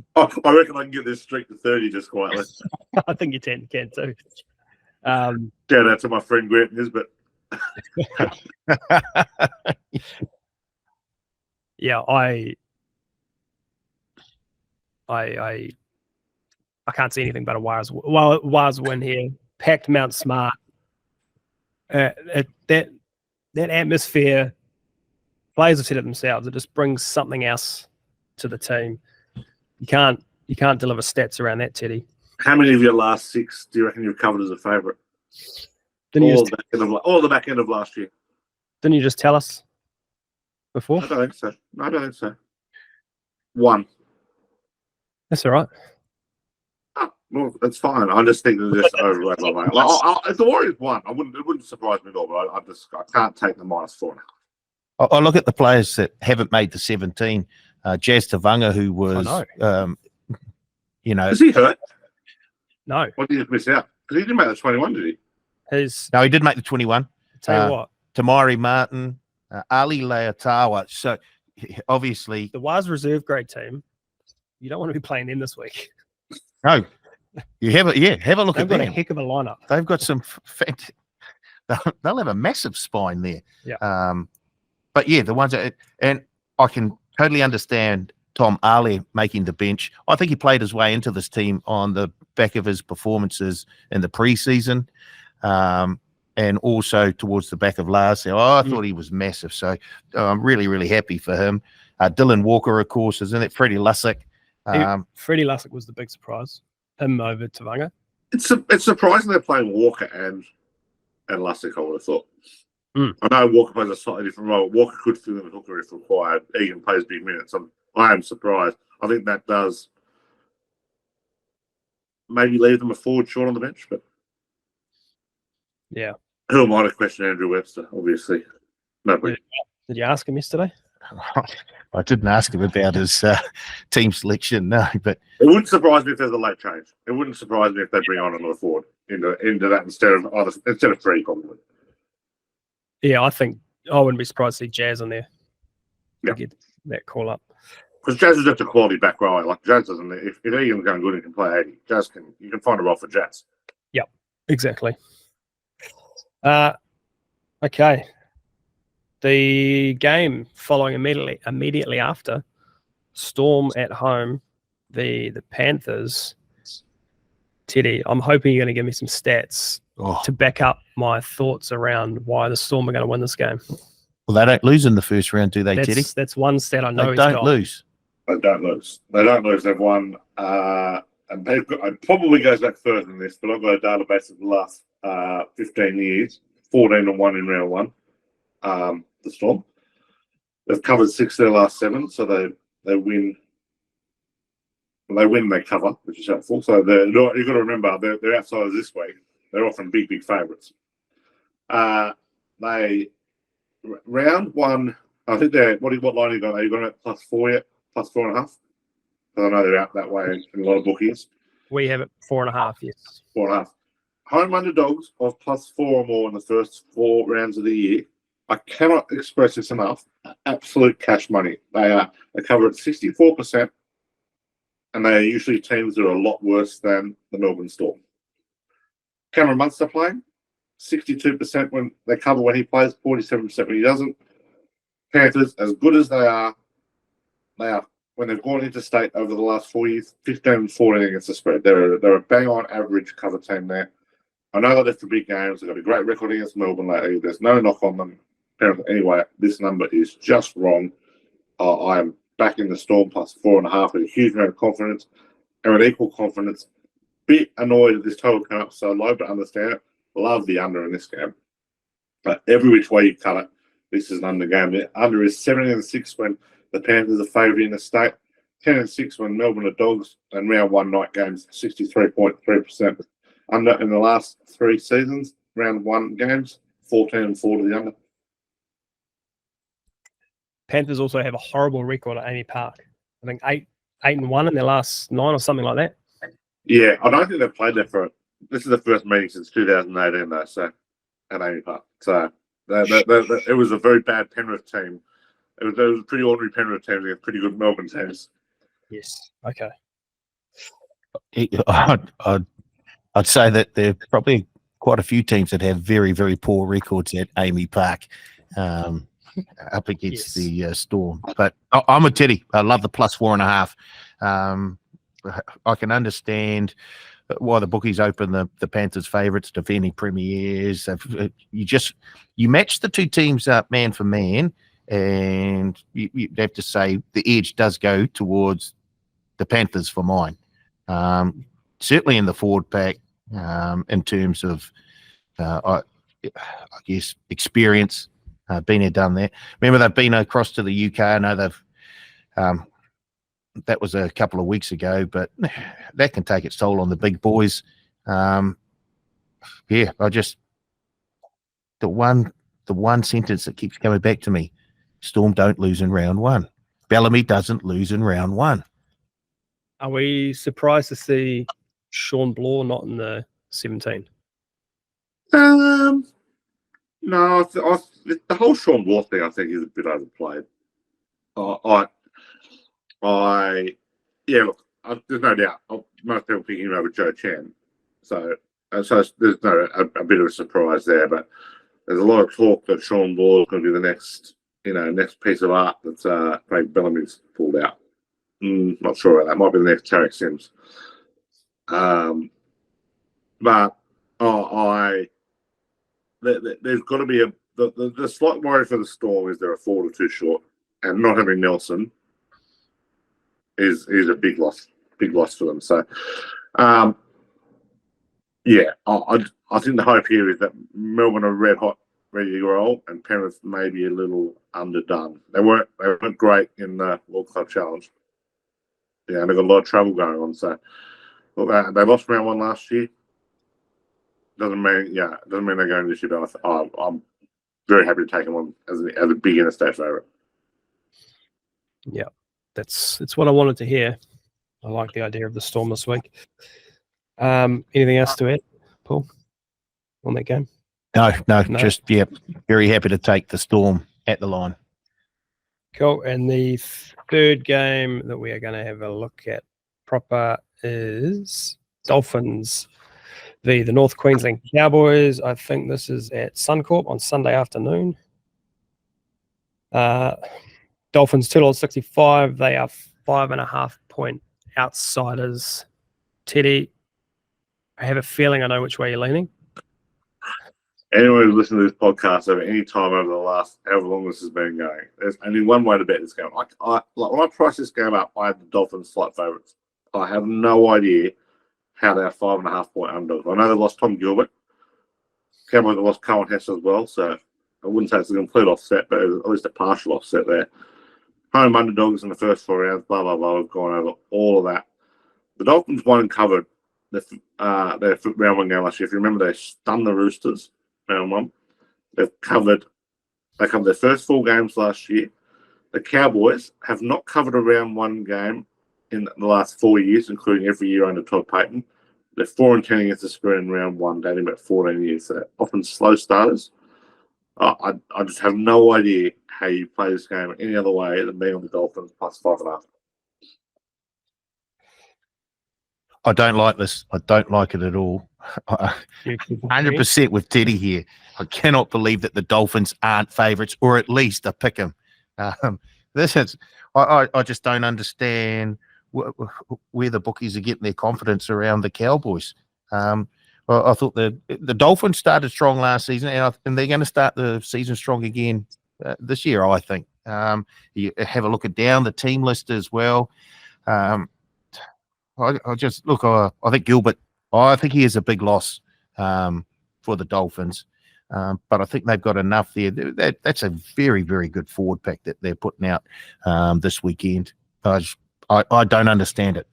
reckon I can get this streak to 30 just quietly. I think you can too. Shout out to my friend Grant Nisbet. Yeah, I can't see anything but a Wires win here. Packed Mount Smart. That atmosphere, players have said it themselves, it just brings something else to the team. You can't deliver stats around that, Teddy. How many of your last 6 do you reckon you've covered as a favourite? All the back end of last year. Didn't you just tell us before? I don't think so. 1. That's all right. Oh, well, that's fine. I just think they're just overrated. If the Warriors won, it wouldn't surprise me at all. But I can't take the -4.5. I look at the players that haven't made the 17. Jazz Tavanga, who was, Is he hurt? No. What did he miss out? Because he didn't make the 21, did he? No, he did make the 21. Tell you what. Tamari Martin, Ali Leotawa. So, obviously... The Wires reserve grade team, you don't want to be playing them this week. No. Have a look They've at them. got a heck of a lineup. They've got some... They'll have a massive spine there. Yeah. But, yeah, the ones that... And I can totally understand Tom Ali making the bench. I think he played his way into this team on the back of his performances in the preseason, and also towards the back of last year. I thought he was massive. So I'm really, really happy for him. Dylan Walker, of course, isn't it? Freddie Lussick. Freddie Lussick was the big surprise. Him over Tavanga. It's surprising they're playing Walker and Lussick, I would have thought. I know Walker plays a slightly different role. Walker could fill in the hooker if required. Egan plays big minutes. I am surprised. I think that does maybe leave them a forward short on the bench, but yeah. Who am I to question Andrew Webster, obviously? Nobody. Did you ask him yesterday? I didn't ask him about his team selection, no, but... It wouldn't surprise me if there's a late change. It wouldn't surprise me if they bring on another forward into that instead of 3, probably. Yeah, I think I wouldn't be surprised to see Jazz on there. Yeah. Get that call up. Because Jazz is just a quality back row. Like Jazz doesn't. If Egan's going good and can play 80, you can find a role for Jazz. Yep, exactly. Okay. The game following immediately after, Storm at home, the Panthers. Teddy, I'm hoping you're going to give me some stats to back up my thoughts around why the Storm are going to win this game. Well, they don't lose in the first round, do they, Teddy? That's one stat I know. They don't lose. They don't lose. They've won. And it probably goes back further than this, but I've got a database of the last 15 years. 14-1 in round 1. The Storm. They've covered 6 of their last 7, so they win. They win, they cover, which is helpful. So you've got to remember they're outsiders this week. They're often big favourites. They round 1. I think they're what line are you got? Are you got at +4 yet? +4.5. I know they're out that way in a lot of bookies. We have it 4.5. Yes, 4.5. Home underdogs of +4 or more in the first 4 rounds of the year. I cannot express this enough. Absolute cash money. They cover at 64%. and they are usually teams that are a lot worse than the Melbourne Storm. Cameron Munster playing 62% when they cover when he plays, 47% when he doesn't. Panthers, as good as they are when they've gone interstate over the last 4 years, 15 and 14 against the spread. They're a bang on average cover team there. I know they left the big games. They've got a great record against Melbourne lately. There's no knock on them. Anyway, this number is just wrong. I am backing the Storm plus 4.5 with a huge amount of confidence and with equal confidence. Bit annoyed that this total came up so low, but understand it. Love the under in this game. But every which way you cut it, this is an under game. The under is 17-6 when the Panthers are favoured in the state, 10-6 when Melbourne are dogs, and round one night games 63.3%. Under in the last 3 seasons, round one games 14-4 to the under. Panthers also have a horrible record at Amy Park. I think 8-1 in their last 9 or something like that. Yeah, I don't think they've played there for. This is the first meeting since 2018, though. So at Amy Park, so it was a very bad Penrith team. It was a pretty ordinary Penrith team against pretty good Melbourne teams. Yes. Okay. I'd say that there are probably quite a few teams that have very, very poor records at Amy Park up against the Storm. But I'm a Teddy. I love the plus 4.5. I can understand why the bookies open the Panthers favourites, defending premiers. You match the two teams up man for man, and you have to say the edge does go towards the Panthers for mine. Certainly in the forward pack, in terms of, I guess, experience, been there, done there. Remember, they've been across to the UK. I know they've, that was a couple of weeks ago, but that can take its toll on the big boys. The one sentence that keeps coming back to me: Storm don't lose in round one. Bellamy doesn't lose in round one. Are we surprised to see Sean Bloor not in the 17? No, the whole Sean Bloor thing I think is a bit overplayed. Look, there's no doubt. Most people picking him over Joe Chan, so there's no a bit of a surprise there. But there's a lot of talk that Sean Bloor is going to be the next piece of art that Craig Bellamy's pulled out. Not sure about that. Might be the next Tarek Sims. There's got to be the slight worry for the Storm is they're a forward or two short, and not having Nelson is a big loss for them. So, I think the hope here is that Melbourne are red hot, ready to roll, and Penrith may be a little underdone. They weren't great in the World Club Challenge. Yeah, and they've got a lot of trouble going on. So, look, they lost round one last year. Doesn't mean they're going this year. But I'm very happy to take them on as a big interstate favourite. Yeah, that's what I wanted to hear. I like the idea of the Storm this week. Anything else to add, Paul, on that game? No. Just very happy to take the Storm at the line. Cool. And the third game that we are going to have a look at proper is Dolphins v the North Queensland Cowboys. I think this is at Suncorp on Sunday afternoon. Dolphins $2.65. They are 5.5 point outsiders. Teddy, I have a feeling I know which way you're leaning. Anyone who's listened to this podcast over any time over the last however long this has been going, there's only one way to bet this game. When I priced this game up, I had the Dolphins slight favourites. I have no idea how they're 5.5 point underdogs. I know they lost Tom Gilbert. Cowboys have lost Cohen Hess as well, so I wouldn't say it's a complete offset, but at least a partial offset there. Home underdogs in the first 4 rounds, blah, blah, blah. We've gone over all of that. The Dolphins won and covered their round one game last year. If you remember, they stunned the Roosters round one. They covered their first 4 games last year. The Cowboys have not covered a round one game in the last 4 years, including every year under Todd Payton. They're 4-10 against the spread in round one, dating about 14 years. So they're often slow starters. I just have no idea how you play this game any other way than being on the Dolphins plus 5.5. I don't like this. I don't like it at all. 100% with Teddy here. I cannot believe that the Dolphins aren't favourites, or at least a pick 'em. I just don't understand where the bookies are getting their confidence around the Cowboys. I thought the Dolphins started strong last season, and they're going to start the season strong again this year, I think. You have a look at down the team list as well. I think Gilbert, I think he is a big loss for the Dolphins. But I think they've got enough there. That's a very, very good forward pack that they're putting out this weekend. I don't understand it.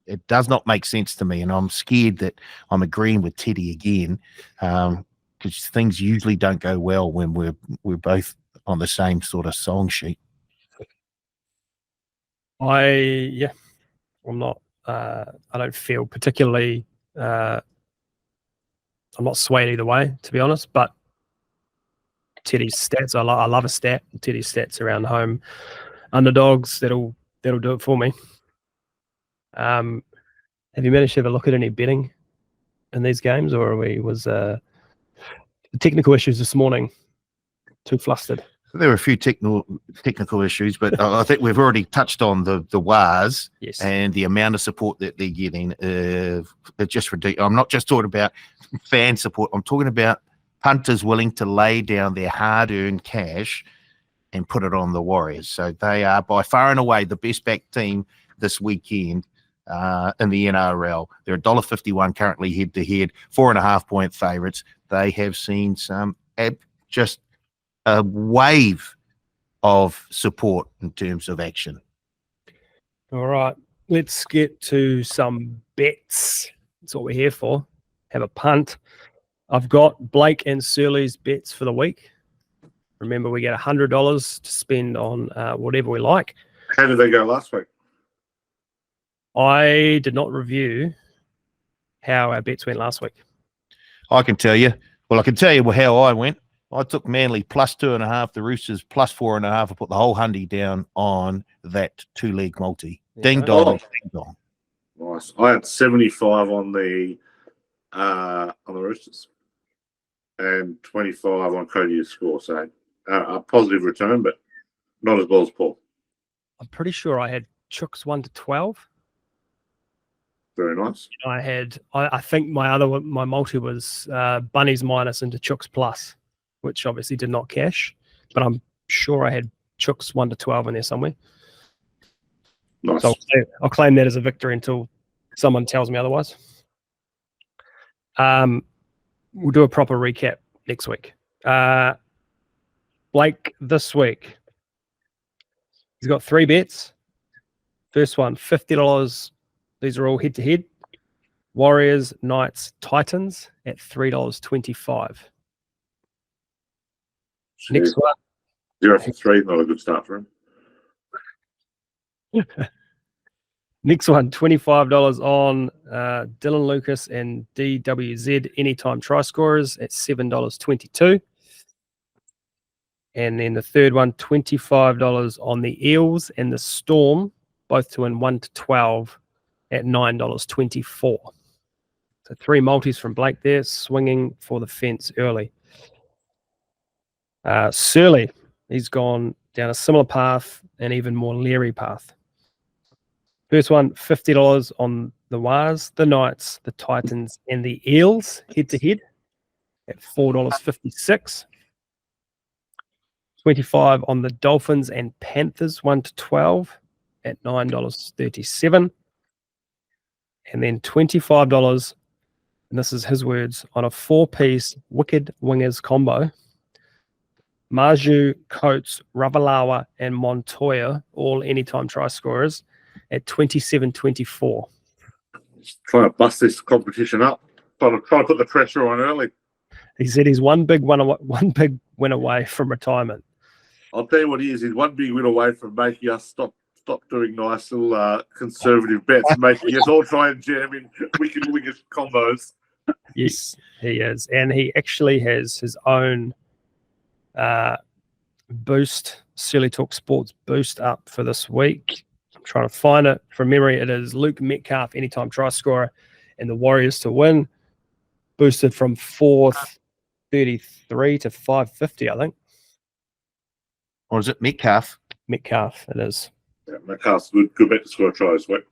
It does not make sense to me, and I'm scared that I'm agreeing with Teddy again, because things usually don't go well when we're both on the same sort of song sheet. I'm not. I don't feel particularly. I'm not swayed either way, to be honest. But Teddy's stats, I love a stat. Teddy's stats around home underdogs. That'll do it for me. Have you managed to have a look at any betting in these games, or was the technical issues this morning too flustered? There were a few technical issues, but I think we've already touched on the WARs. Yes. And the amount of support that they're getting. It's just ridiculous. I'm not just talking about fan support. I'm talking about punters willing to lay down their hard-earned cash and put it on the Warriors. So they are by far and away the best back team this weekend in the NRL. They're $1.51 currently head-to-head, 4.5-point favourites. They have seen just a wave of support in terms of action. All right, let's get to some bets. That's what we're here for. Have a punt. I've got Blake and Surly's bets for the week. Remember, we get $100 to spend on whatever we like. How did they go last week? I did not review how our bets went last week. I can tell you. Well, I can tell you how I went. I took Manly plus 2.5, the Roosters plus 4.5. I put the whole hundy down on that 2-leg multi. Yeah. Ding dong, ding dong. Nice. I had 75 on the Roosters and 25 on Cody to score. So a positive return, but not as well as Paul. I'm pretty sure I had Chooks 1-12. Very nice. I think my multi was Bunnies minus into Chooks plus, which obviously did not cash, but I'm sure I had Chooks 1-12 in there somewhere. Nice. So I'll claim that as a victory until someone tells me otherwise. We'll do a proper recap next week. Blake this week, he's got 3 bets. First one, $50. These are all head-to-head. Warriors, Knights, Titans at $3.25. Next one. 0 for 3, not a good start for him. Next one, $25 on Dylan Lucas and DWZ anytime try scorers at $7.22. And then the third one, $25 on the Eels and the Storm, both to win 1-12 at $9.24. So 3 multis from Blake there, swinging for the fence early. Surly, he's gone down a similar path, an even more leery path. First one, $50 on the Wars, the Knights, the Titans, and the Eels head-to-head at $4.56. 25 on the Dolphins and Panthers 1-12 at $9.37. And then $25, and this is his words, on a 4-piece Wicked Wingers combo. Maju, Coates, Ravalawa, and Montoya, all anytime try scorers, at $27.24. Trying to bust this competition up. Trying to put the pressure on early. He said he's one big win away from retirement. I'll tell you what he is. He's one big win away from making us stop doing nice little conservative bets and making us all try and jam in wicked wingers combos. Yes, he is. And he actually has his own boost, Silly Talk Sports boost up for this week. trying to find it from memory. It is Luke Metcalf, anytime try scorer, and the Warriors to win. Boosted from 433 to 550, I think. Or is it Metcalf? Metcalf, it is. Yeah, Metcalf's good bet to score a try this week.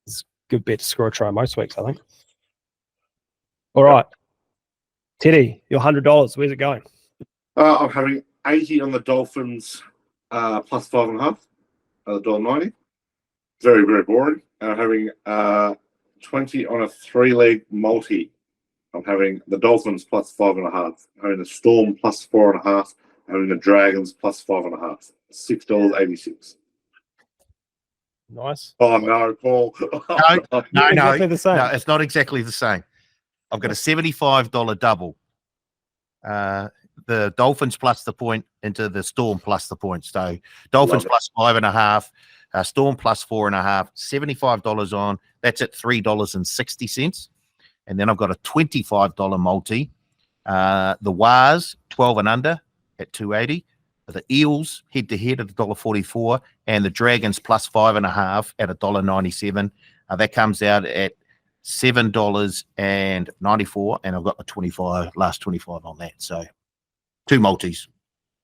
It's a good bet to score a try most weeks, I think. All right. Teddy, your $100, where's it going? I'm having 80 on the Dolphins plus 5.5 at $1.90. Very, very boring. And I'm having 20 on a 3-leg multi. I'm having the Dolphins plus 5.5. Having the Storm plus 4.5. Having the Dragons plus 5.5. $6.86. Nice. Oh no, Paul. No, Exactly the same. no, it's not exactly the same. I've got a $75 double. The Dolphins plus the point into the Storm plus the point. So Dolphins plus 5.5, Storm plus 4.5, $75 on. That's at $3.60. And then I've got a $25 multi. The Wars 12 and under at $2.80. The Eels head to head at $1.44, and the Dragons plus 5.5 at $1.97. That comes out at $7.94, and I've got the last 25 on that. So 2 multis.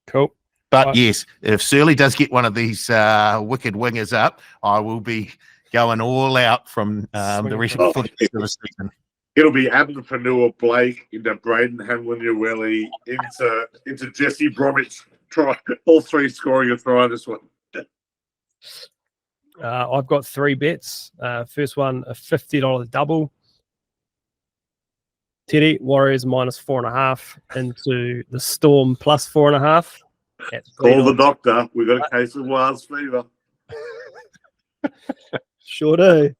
Cool. But yes, if Surly does get one of these wicked wingers up, I will be going all out from the rest of the season. It'll be Entrepreneur Blake into Braden Hamlin-Uwelli into Jesse Bromwich. Try all 3 scoring a try this one. I've got 3 bets. First one, a $50 double. Teddy, Warriors minus 4.5 into the Storm plus 4.5. Call the doctor. We've got a case of Wales fever. Sure do.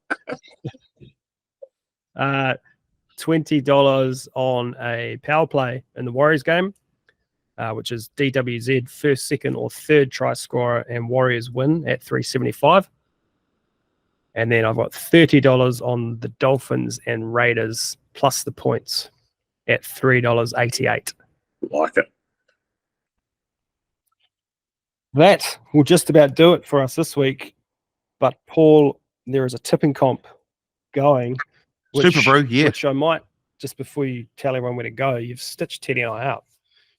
$20 on a power play in the Warriors game, which is DWZ first, second, or third try scorer, and Warriors win at $3.75. And then I've got $30 on the Dolphins and Raiders plus the points at $3.88. Like it. That will just about do it for us this week. But Paul, there is a tipping comp going. Super Brew, yeah. Which I might, just before you tell everyone where to go, you've stitched Teddy and I out.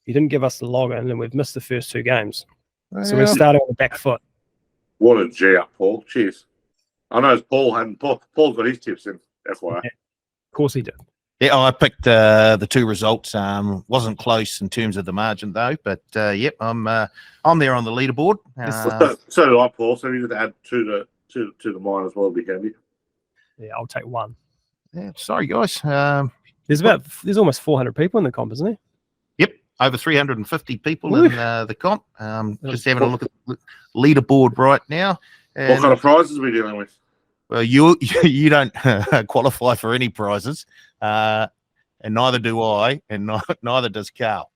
You didn't give us the login, and we've missed the first 2 games. So we're starting on the back foot. What a G up, Paul. Cheers. I know Paul got his tips in, FYI. Yeah, of course he did. Yeah, I picked the 2 results. Wasn't close in terms of the margin though, but yep, I'm there on the leaderboard. So do I, Paul. So you just add 2 to the mine as well, be handy. Yeah, I'll take 1. Yeah, sorry guys. There's almost 400 people in the comp, isn't there? Yep, over 350 people in the comp. Just having a look at the leaderboard right now. What kind of prizes are we dealing with? Well, you don't qualify for any prizes, and neither do I, and neither does Karl.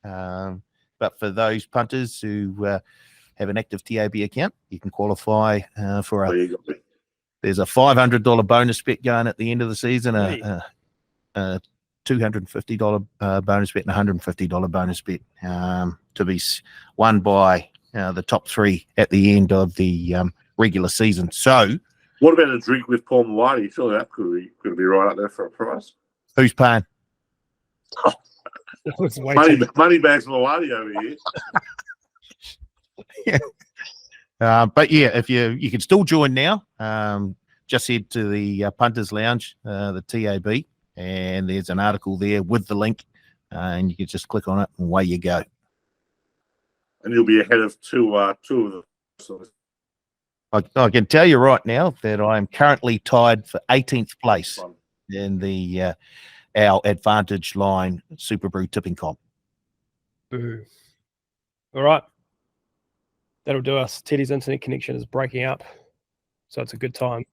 But for those punters who have an active TAB account, you can qualify for there's a $500 bonus bet going at the end of the season, a $250 bonus bet, and a $150 bonus bet to be won by the top 3 at the end of the regular season. So, what about a drink with Paul Mawadi? Surely that could be right up there for a prize. Who's paying? Money bags Mawadi over here. Yeah. But yeah, if you can still join now, just head to the Punters Lounge, the TAB, and there's an article there with the link, and you can just click on it and away you go. And you'll be ahead of two of the. I can tell you right now that I am currently tied for 18th place in the our Advantage Line Super Brew tipping comp. Boo. All right. That'll do us. Teddy's internet connection is breaking up, so it's a good time.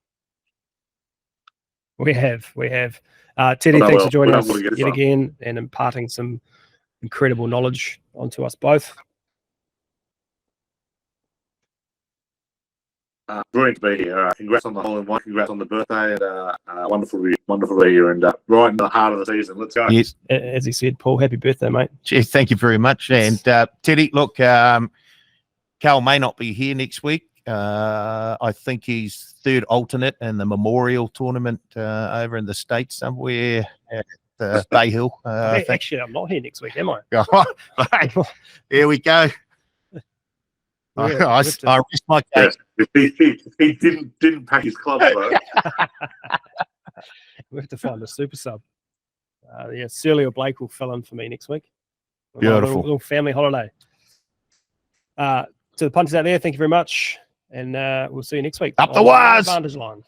We have. Teddy, thanks for joining us yet again and imparting some incredible knowledge onto us both. Brilliant to be here. Congrats on the hole-in-one. Congrats on the birthday. And wonderful to be here. And right in the heart of the season. Let's go. Yes. As he said, Paul, happy birthday, mate. Cheers. Thank you very much. And Teddy, look, Karl may not be here next week. I think he's third alternate in the Memorial Tournament over in the States somewhere at Bay Hill. I think. Actually, I'm not here next week, am I? Hey, here we go. I rest my case. He didn't pack his clubs though. We have to find a super sub. Yeah, Surly or Blake will fill in for me next week. Beautiful. Little family holiday. To the punters out there, thank you very much. And we'll see you next week. Up the on wires. Advantage Line.